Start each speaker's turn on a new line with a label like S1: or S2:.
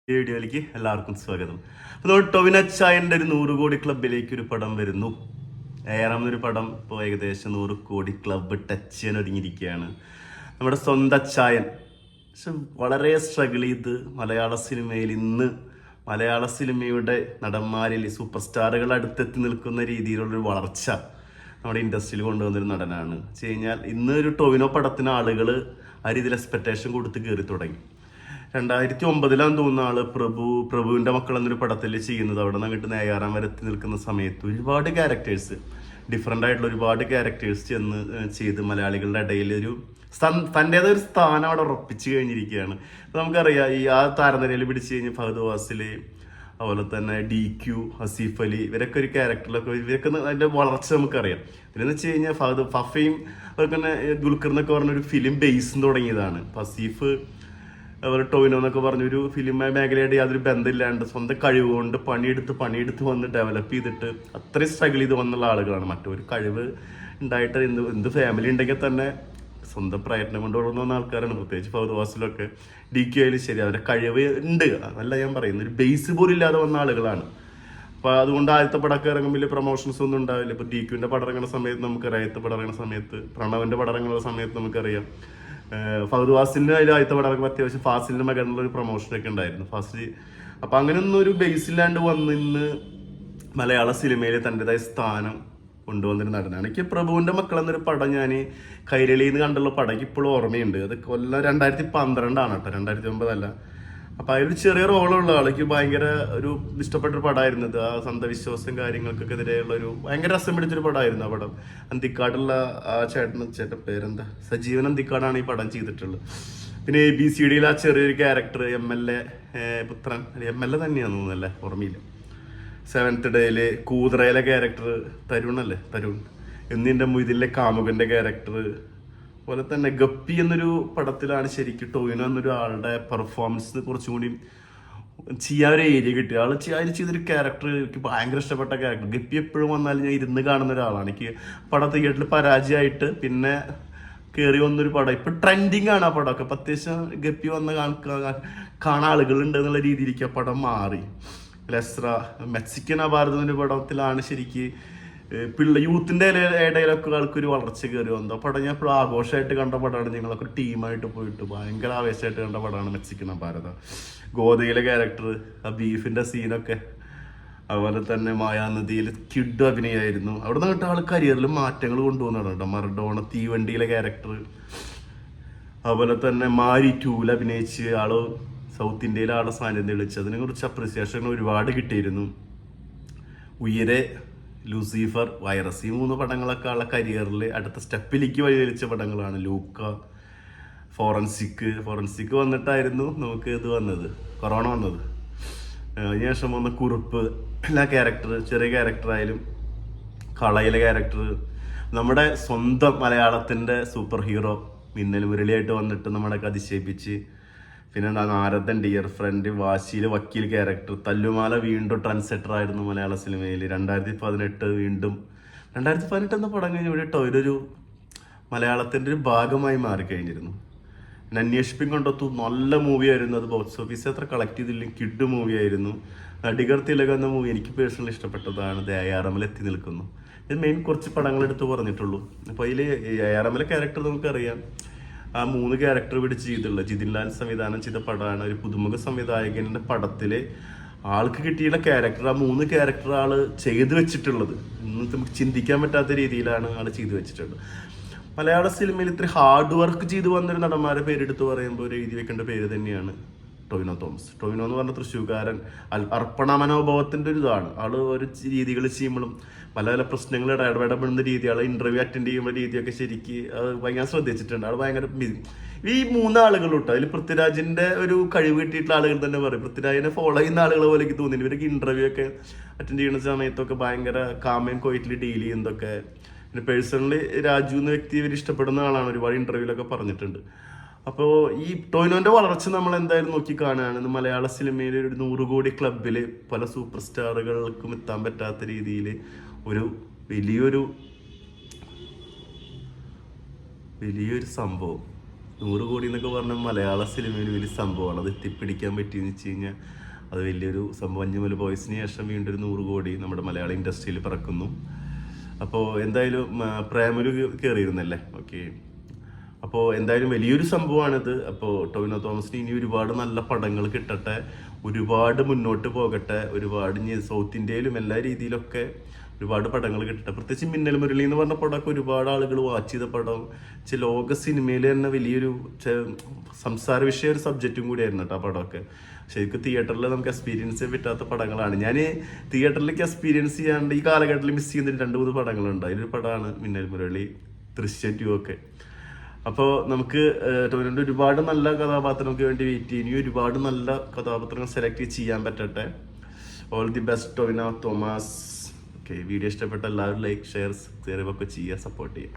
S1: വീഡിയോയിലേക്ക് എല്ലാവർക്കും സ്വാഗതം. അപ്പോൾ ടൊവിനോ ചായൻ്റെ ഒരു 100 കോടി ക്ലബിലേക്ക് ഒരു പടം വരുന്നു. ഏഴാമതൊരു പടം ഇപ്പോൾ ഏകദേശം 100 കോടി ക്ലബ്ബ് ടച്ച് ചെയ്യാൻ ഒരുങ്ങിയിരിക്കുകയാണ്. നമ്മുടെ സ്വന്തം ചായൻ പക്ഷെ വളരെ സ്ട്രഗിൾ ചെയ്ത് മലയാള സിനിമയുടെ നടന്മാരിൽ സൂപ്പർ സ്റ്റാറുകൾ അടുത്തെത്തി നിൽക്കുന്ന രീതിയിലുള്ളൊരു വളർച്ച നമ്മുടെ ഇൻഡസ്ട്രിയിൽ കൊണ്ടുവന്നൊരു നടനാണ്. വെച്ച് കഴിഞ്ഞാൽ ഇന്ന് ഒരു ടൊവിനോ പടത്തിന് ആളുകൾ ആ രീതിയിൽ എക്സ്പെക്ടേഷൻ കൊടുത്ത് കയറി തുടങ്ങി. 2009 തോന്നുന്ന ആള് പ്രഭുവിന്റെ മക്കൾ എന്നൊരു പടത്തിൽ ചെയ്യുന്നത്. അവിടെ നിന്ന് അങ്ങോട്ട് നേയാറാൻ വരെ എത്തി നിൽക്കുന്ന സമയത്ത് ഒരുപാട് ക്യാരക്ടേഴ്സ്, ഡിഫറെൻ്റ് ആയിട്ടുള്ള ഒരുപാട് ക്യാരക്ടേഴ്സ് ചെയ്ത് മലയാളികളുടെ ഇടയിൽ ഒരു തൻ്റേതായ ഒരു സ്ഥാനം അവിടെ ഉറപ്പിച്ച് കഴിഞ്ഞിരിക്കുകയാണ്. നമുക്കറിയാം, ഈ ആ താരനിരയിൽ പിടിച്ചു കഴിഞ്ഞ് ഫഹദ് ഫാസിൽ, അതുപോലെ തന്നെ DQ, ഹസീഫ് അലി, ഇവരൊക്കെ ഒരു ക്യാരക്ടറിലൊക്കെ ഇവരൊക്കെ അതിൻ്റെ വളർച്ച നമുക്കറിയാം. പിന്നെന്ന് വെച്ച് കഴിഞ്ഞാൽ ഫഫയും അവർക്ക് തന്നെ ദുൽഖർ എന്നൊക്കെ പറഞ്ഞൊരു ഫിലിം ബേസും തുടങ്ങിയതാണ്. ഹസീഫ് അതുപോലെ ടൊവിനോ എന്നൊക്കെ പറഞ്ഞൊരു ഫിലിം മേഖലയായിട്ട് യാതൊരു ബന്ധമില്ലാണ്ട് സ്വന്തം കഴിവ് കൊണ്ട് പണിയെടുത്ത് വന്ന് ഡെവലപ്പ് ചെയ്തിട്ട് അത്രയും സ്ട്രഗിൾ ചെയ്ത് വന്നുള്ള ആളുകളാണ്. മറ്റൊരു കഴിവ് ഉണ്ടായിട്ട് എന്ത് ഫാമിലി ഉണ്ടെങ്കിൽ തന്നെ സ്വന്തം പ്രയത്നം കൊണ്ട് വളർന്നു വന്ന ആൾക്കാരാണ്. പ്രത്യേകിച്ച് ഫഹദ് ഫാസിലൊക്കെ DQ ആയാലും ശരി, അവരുടെ കഴിവ് ഉണ്ട്, അതല്ല ഞാൻ പറയുന്നത്. ഒരു ബേസ് പോലും ഇല്ലാതെ വന്ന ആളുകളാണ്. അപ്പോൾ അതുകൊണ്ട് ആദ്യത്തെ പടമൊക്കെ ഇറങ്ങും വലിയ പ്രൊമോഷൻസ് ഒന്നും ഉണ്ടാവില്ല. ഇപ്പോൾ DQവിൻ്റെ പടം ഇറങ്ങുന്ന സമയത്ത് നമുക്കറിയാം, ആദ്യത്തെ പടം ഇറങ്ങുന്ന സമയത്ത്, പ്രണവിൻ്റെ പടം ഇറങ്ങുന്ന സമയത്ത് നമുക്കറിയാം, ഫഹദ് ഫാസിലിൻ്റെ അതിൽ ആദ്യത്തെ പടം അത്യാവശ്യം ഫാസിലിൻ്റെ മകനുള്ള ഒരു പ്രൊമോഷനൊക്കെ ഉണ്ടായിരുന്നു ഫാസിൽ. അപ്പം അങ്ങനെയൊന്നും ഒരു ബേസില്ലാണ്ട് വന്നിന്ന് മലയാള സിനിമയിൽ തൻ്റെതായ സ്ഥാനം കൊണ്ടുവന്നൊരു നടനാണ്. എനിക്ക് പ്രഭുവിൻ്റെ മക്കൾ എന്നൊരു പടം ഞാൻ കൈരളിയിൽ നിന്ന് കണ്ടുള്ള പടം എനിക്ക് ഇപ്പോഴും ഓർമ്മയുണ്ട്. അത് കൊല്ലം 2012 കേട്ടോ, 2009 അല്ല. അപ്പം അതിലൊരു ചെറിയ റോളുള്ള ആൾക്ക് ഭയങ്കര ഒരു ഇഷ്ടപ്പെട്ടൊരു പടമായിരുന്നത്. ആ അന്ധവിശ്വാസം കാര്യങ്ങൾക്കൊക്കെ എതിരെയുള്ള ഒരു ഭയങ്കര രസം പിടിച്ചൊരു പടമായിരുന്നു ആ പടം. അന്തിക്കാടുള്ള ആ ചേട്ടൻ പേരെന്താ, സജീവൻ അന്തിക്കാടാണ് ഈ പടം ചെയ്തിട്ടുള്ളത്. പിന്നെ ABCDയിൽ ആ ചെറിയൊരു ക്യാരക്ടർ MLA പുത്രൻ, MLA തന്നെയാണെന്ന് തോന്നുന്നല്ലേ, ഓർമ്മയില്ല. 7th ഡേയില് കൂതറയിലെ ക്യാരക്ടർ തരുൺ എന്നിൻ്റെ മൊയ്തിലെ കാമുകന്റെ ക്യാരക്ടർ. അതുപോലെ തന്നെ ഗപ്പി എന്നൊരു പടത്തിലാണ് ശരിക്കും ടൊവിനോ എന്നൊരു ആളുടെ പെർഫോമൻസ് കുറച്ചും കൂടി ചെയ്യാൻ ഒരു ഏരിയ കിട്ടി. ആൾ ചെയ്തൊരു ക്യാരക്ടർ എനിക്ക് ഭയങ്കര ഇഷ്ടപ്പെട്ട ക്യാരക്ടർ. ഗപ്പി എപ്പോഴും വന്നാലും ഞാൻ ഇരുന്ന് കാണുന്ന ഒരാളാണ്. എനിക്ക് പടം തിയേറ്ററിൽ പരാജയമായിട്ട് പിന്നെ കയറി വന്നൊരു പടം ഇപ്പം ട്രെൻഡിങ് ആണ്. ആ പടമൊക്കെ അപ്പം അത്യാവശ്യം ഗപ്പി വന്ന് കാണാൻ ആളുകളുണ്ട് എന്നുള്ള രീതിയിലേക്ക് ആ പടം മാറി. ലെസ്ര മെക്സിക്കൻ അപാരതന്റെ പടത്തിലാണ് ശരിക്ക് യൂത്തിന്റെ ഇടയിലൊക്കെ ആൾക്കൊരു വളർച്ച കയറി വന്നു. ആ പടം ഞാൻ ഇപ്പോൾ ആഘോഷമായിട്ട് കണ്ട പടമാണ്. ഞങ്ങളൊക്കെ ടീമായിട്ട് പോയിട്ട് ഭയങ്കര ആവേശമായിട്ട് കണ്ട പടമാണ് മെക്സിക്കൻ അപാരത. ഗോതയിലെ ക്യാരക്ടർ, ആ ബീഫിന്റെ സീനൊക്കെ, അതുപോലെ തന്നെ മായാനദിയിൽ കിഡ് അഭിനയമായിരുന്നു. അവിടെ നിന്ന് ആൾ കരിയറിൽ മാറ്റങ്ങൾ കൊണ്ടുവന്നതാണ് കേട്ടോ. മറഡോണ തീവണ്ടിയിലെ ക്യാരക്ടർ, അതുപോലെ തന്നെ മാരി 2 അഭിനയിച്ച് ആള് സൗത്ത് ഇന്ത്യയിലെ ആളുടെ സാന്നിധ്യം തെളിച്ച് അതിനെ കുറിച്ച് അപ്രിസിയേഷൻ ഒരുപാട് കിട്ടിയിരുന്നു. ഉയരെ, ലൂസിഫർ, വൈറസ്, ഈ 3 പടങ്ങളൊക്കെ ആളുടെ കരിയറിൽ അടുത്ത സ്റ്റെപ്പിലേക്ക് വഴിതെളിച്ച പടങ്ങളാണ്. ലൂക്ക, ഫോറൻസിക് വന്നിട്ടായിരുന്നു നമുക്ക് ഇത് വന്നത്, കൊറോണ വന്നത്. അതിനുശേഷം വന്ന കുറിപ്പ്, എല്ലാ ക്യാരക്ടർ, ചെറിയ ക്യാരക്ടറായാലും കളയിലെ ക്യാരക്ടർ, നമ്മുടെ സ്വന്തം മലയാളത്തിൻ്റെ സൂപ്പർ ഹീറോ മിന്നൽ മുരളിയായിട്ട് വന്നിട്ട് നമ്മളൊക്കെ അതിശയിപ്പിച്ച്. പിന്നെ നാരദൻ, ഡിയർ ഫ്രണ്ട്, വാശിയിൽ വക്കീൽ ക്യാരക്ടർ, തല്ലുമാല വീണ്ടും ട്രെൻഡ് ആയിരുന്നു മലയാള സിനിമയിൽ. 2018 വീണ്ടും 2018 എന്ന പടം കഴിഞ്ഞ് ഇവിടെ ഒരു മലയാളത്തിൻ്റെ ഒരു ഭാഗമായി മാറിക്കഴിഞ്ഞിരുന്നു. പിന്നെ അന്വേഷിപ്പിൻ കൊണ്ടെത്തു നല്ല മൂവിയായിരുന്നു. അത് ബോക്സ് ഓഫീസ് അത്ര കളക്ട് ചെയ്തില്ലെങ്കിൽ കിഡ് മൂവിയായിരുന്നു. നടികർ തിലക എന്ന മൂവി എനിക്ക് പേഴ്സണലി ഇഷ്ടപ്പെട്ടതാണ്. അത് ARMൽ എത്തി നിൽക്കുന്നു. ഇത് മെയിൻ കുറച്ച് പടങ്ങൾ എടുത്ത് പറഞ്ഞിട്ടുള്ളൂ. അപ്പോൾ അതിൽ ARMലെ ക്യാരക്ടർ നമുക്കറിയാം. ആ 3 ക്യാരക്ടർ പിടിച്ച് ചെയ്തിട്ടുള്ള ജിതിൻ ലാൽ സംവിധാനം ചെയ്ത പടമാണ്. ഒരു പുതുമുഖ സംവിധായകൻ്റെ പടത്തിൽ ആൾക്ക് കിട്ടിയുള്ള ക്യാരക്ടർ, ആ 3 ക്യാരക്ടർ ആൾ ചെയ്തു വെച്ചിട്ടുള്ളത് ഇന്നത്തെ നമുക്ക് ചിന്തിക്കാൻ പറ്റാത്ത രീതിയിലാണ് ആൾ ചെയ്തു വെച്ചിട്ടുള്ളത്. മലയാള സിനിമയിൽ ഇത്ര ഹാർഡ് വർക്ക് ചെയ്ത് വന്നൊരു നടന്മാരെ പേരെടുത്ത് പറയുമ്പോൾ ഒരു എഴുതി വെക്കേണ്ട പേര് തന്നെയാണ് ടൊവിനോ തോമസ്. ടൊവിനോ എന്ന് പറഞ്ഞ തൃശ്ശൂർക്കാരൻ അർപ്പണ മനോഭാവത്തിൻ്റെ ഒരു ഇതാണ്. ആൾ ഒരു രീതികൾ ചെയ്യുമ്പോഴും പല പ്രശ്നങ്ങൾ ഇടപെടുന്ന രീതി, ആൾ ഇന്റർവ്യൂ അറ്റൻഡ് ചെയ്യുമ്പോൾ രീതിയൊക്കെ ശരിക്ക് ഭയങ്കര ശ്രദ്ധിച്ചിട്ടുണ്ട്. ആൾ ഭയങ്കര ഈ 3 ആളുകളുണ്ട്. അതിൽ പൃഥ്വിരാജിന്റെ ഒരു കഴിവ് കിട്ടിയിട്ടുള്ള ആളുകൾ തന്നെ പറയും. പൃഥ്വിരാജിനെ ഫോളോ ചെയ്യുന്ന ആളുകൾ പോലെ എനിക്ക് തോന്നിയില്ല. ഇവരൊക്കെ ഇന്റർവ്യൂ ഒക്കെ അറ്റൻഡ് ചെയ്യുന്ന സമയത്തൊക്കെ ഭയങ്കര കാമയും കോയിറ്റിൽ ഡീൽ ചെയ്യുന്നതൊക്കെ. പിന്നെ പേഴ്സണലി രാജു എന്ന വ്യക്തി ഇവർ ഇഷ്ടപ്പെടുന്ന ആളാണ്, ഒരുപാട് ഇന്റർവ്യൂലൊക്കെ പറഞ്ഞിട്ടുണ്ട്. അപ്പോൾ ഈ ടൊവിനോന്റെ വളർച്ച നമ്മൾ എന്തായാലും നോക്കി കാണുകയാണ്. മലയാള സിനിമയിൽ ഒരു 100 കോടി ക്ലബിൽ പല സൂപ്പർ സ്റ്റാറുകൾക്കും എത്താൻ പറ്റാത്ത രീതിയിൽ ഒരു വലിയൊരു സംഭവം 100 കോടി എന്നൊക്കെ പറഞ്ഞാൽ മലയാള സിനിമയിൽ വലിയ സംഭവമാണ്. അത് എത്തിപ്പിടിക്കാൻ പറ്റിയെന്ന് വെച്ച് കഴിഞ്ഞാൽ അത് വലിയൊരു സംഭവം. മഞ്ഞുമൽ ബോയ്സിന് ശേഷം വീണ്ടും ഒരു 100 കോടി നമ്മുടെ മലയാള ഇൻഡസ്ട്രിയിൽ പിറക്കുന്നു. അപ്പോൾ എന്തായാലും പ്രേമലു കയറിയിരുന്നല്ലേ? ഓക്കെ, അപ്പോൾ എന്തായാലും വലിയൊരു സംഭവമാണിത്. അപ്പോൾ ടൊവിനോ തോമസിന് ഇനി ഒരുപാട് നല്ല പടങ്ങൾ കിട്ടട്ടെ, ഒരുപാട് മുന്നോട്ട് പോകട്ടെ, ഒരുപാട് സൗത്ത് ഇന്ത്യയിലും എല്ലാ രീതിയിലൊക്കെ ഒരുപാട് പടങ്ങൾ കിട്ടട്ടെ. പ്രത്യേകിച്ച് മിന്നൽ മുരളി എന്ന് പറഞ്ഞ പടമൊക്കെ ഒരുപാട് ആളുകൾ വാച്ച് ചെയ്ത പടം. ലോക സിനിമയിൽ തന്നെ വലിയൊരു സംസാര വിഷയ ഒരു സബ്ജക്റ്റും കൂടിയായിരുന്നു കേട്ടോ ആ പടമൊക്കെ. ശരിക്കും തിയേറ്ററിൽ നമുക്ക് എക്സ്പീരിയൻസ് ചെയ്യാൻ പറ്റാത്ത പടങ്ങളാണ്. ഞാൻ തിയേറ്ററിലേക്ക് എക്സ്പീരിയൻസ് ചെയ്യാണ്ട് ഈ കാലഘട്ടത്തിൽ മിസ് ചെയ്യുന്ന 2-3 പടങ്ങളുണ്ട്. അതിലൊരു പടമാണ് മിന്നൽ മുരളി, ദൃശ്യം 2 ഒക്കെ. അപ്പോൾ നമുക്ക് ടൊവിനോയുടെ ഒരുപാട് നല്ല കഥാപാത്രങ്ങൾക്ക് വേണ്ടി വെയിറ്റ് ചെയ്യും. ഇനി ഒരുപാട് നല്ല കഥാപാത്രങ്ങൾ സെലക്ട് ചെയ്യാൻ പറ്റട്ടെ. All the best Tovino Thomas. Okay, video ഇഷ്ടപ്പെട്ട എല്ലാവരും ലൈക്ക്, ഷെയർ ഒക്കെ ചെയ്യുക, സപ്പോർട്ട് ചെയ്യുക.